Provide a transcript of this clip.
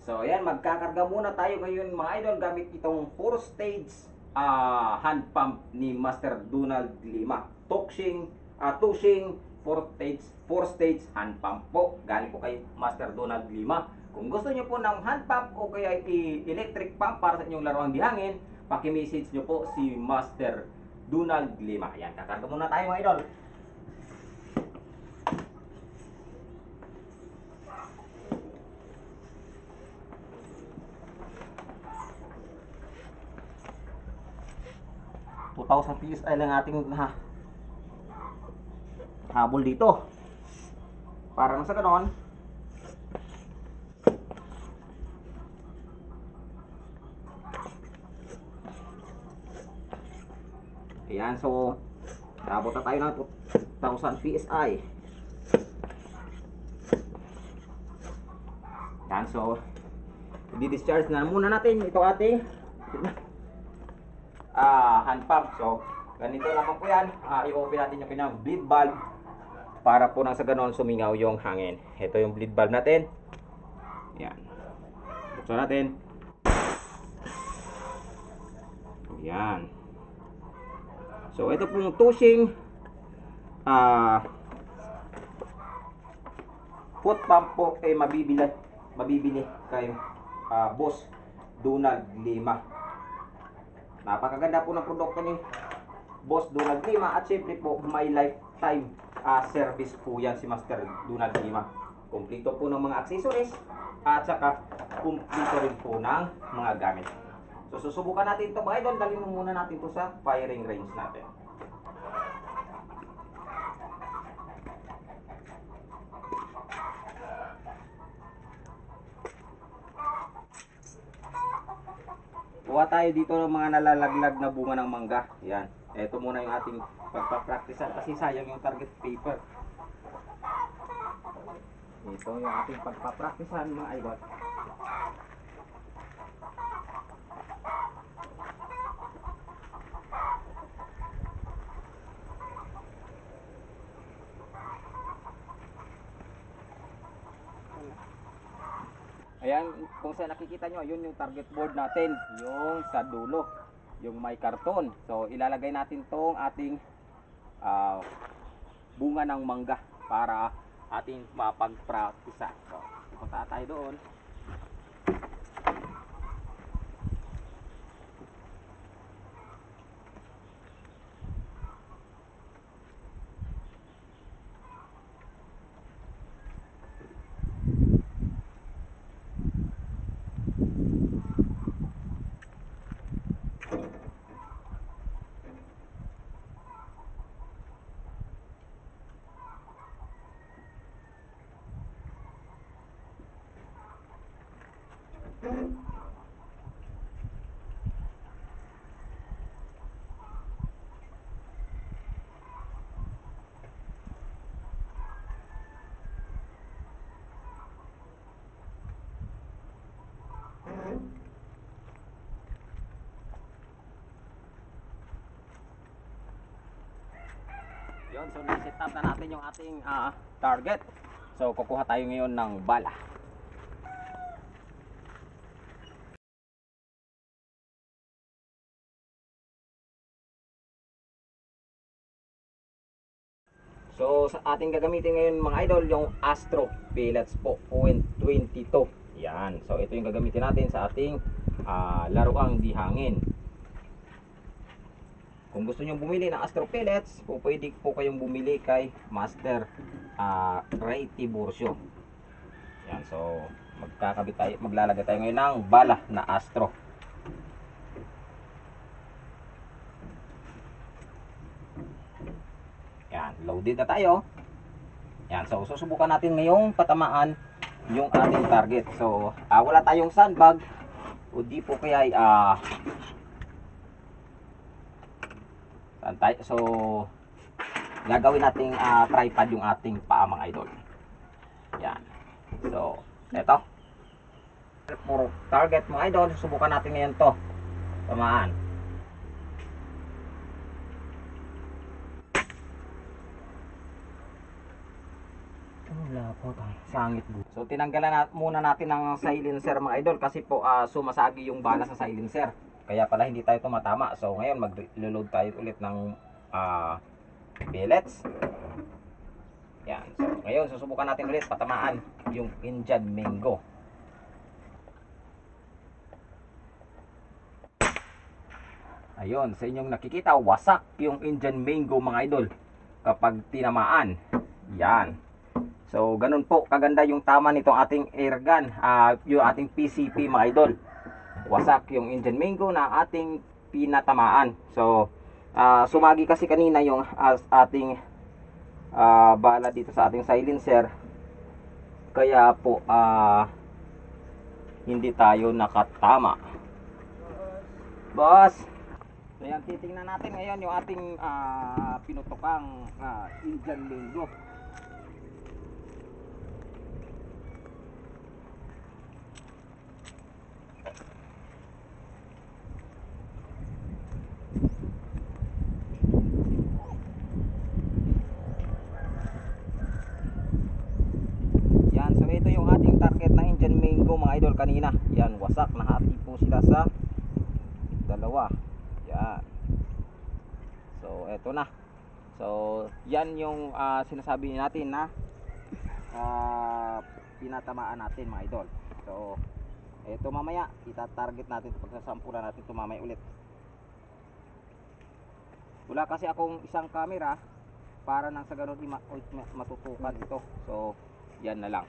So ayan, magkakarga muna tayo ngayon mga idol gamit itong 4 stage hand pump ni Master Donald Lima. Tushing 4 stage hand pump po. Galing po kay Master Donald Lima. Kung gusto niyo po ng hand pump o kaya electric pump para sa inyong laruang di hangin, paki-message niyo po si Master Donald Lima. Ayan, kakarga muna tayo mga idol. PSI lang ating habol dito. Para nang sa ganon, ayan, so abot na tayo ng 2,000 PSI. Ayan, so i-discharge na muna natin ito ating hand pump. So ganito naman po yan. I-open natin yung pinang bleed valve para po nang sa ganon sumingaw yung hangin. Ito yung bleed valve natin. Yan, buksan natin. Yan. So ito pong tushing foot pump po ay mabibili kay Boss Donald Lima. Napakaganda po ng produkto ni Boss Donald Lima at syempre po may lifetime service po yan si Master Donald Lima. Kumpleto po ng mga accessories at saka kumpleto rin po ng mga gamit. So susubukan natin ito mga idol. Dalhin muna natin ito sa firing range natin. Kuha tayo dito ng mga nalalaglag na bunga ng mangga. Yan. Ito muna yung ating pagpapraktisan kasi sayang yung target paper. Ito yung ating pagpapraktisan mga idol. Ayan, kung saan nakikita nyo, yun yung target board natin, yung sa dulo, yung may karton. So ilalagay natin tong ating bunga ng mangga para ating mapagpraktisa. So punta tayo doon. Yun, so set up na natin yung ating target. So kukuha tayo ngayon ng bala. So sa ating gagamitin ngayon mga idol, yung Astro pellets po, 0.22. Yan, so ito yung gagamitin natin sa ating laruang di hangin. Kung gusto nyo bumili ng Astro pellets, pwede po kayong bumili kay Master Ray Tiburcio. Yan, so maglalagay tayo ngayon ng bala na Astro. Yan, loaded na tayo. Yan, so susubukan natin ngayong patamaan yung ating target. So wala tayong sandbag o di po kaya so gagawin nating tripod yung ating paa mga idol. Yan, so eto for target mga idol, susubukan natin ngayon to tamaan. Wala po tayo. Sangit po. So tinanggalan muna natin ng silencer mga idol kasi po sumasagi yung bala sa silencer. Kaya pala hindi tayo tumatama. So ngayon mag-reload tayo ulit ng pellets. Yan. So ngayon susubukan natin ulit patamaan yung Indian Mango. Ayun, sa inyong nakikita, wasak yung Indian Mango mga idol kapag tinamaan. Yan. So, ganun po kaganda yung tama nitong ating airgun, yung ating PCP mga idol. Wasak yung Indian Mango na ating pinatamaan. So, sumagi kasi kanina yung ating bala dito sa ating silencer. Kaya po, hindi tayo nakatama. Boss! So, yan, titingnan natin ngayon yung ating pinutokang Indian Mango. Yan, so ito yung ating target na Indian Mango mga idol kanina. Yan, wasak, nahati po sila sa dalawa. Yan. So, eto na. So, yan yung sinasabi natin na pinatamaan natin mga idol. So, eto mamaya ita-target natin pagsasampulan natin ito mamaya ulit. Wala kasi akong isang camera para nang sa ganun matutukan ito. So, yan na lang.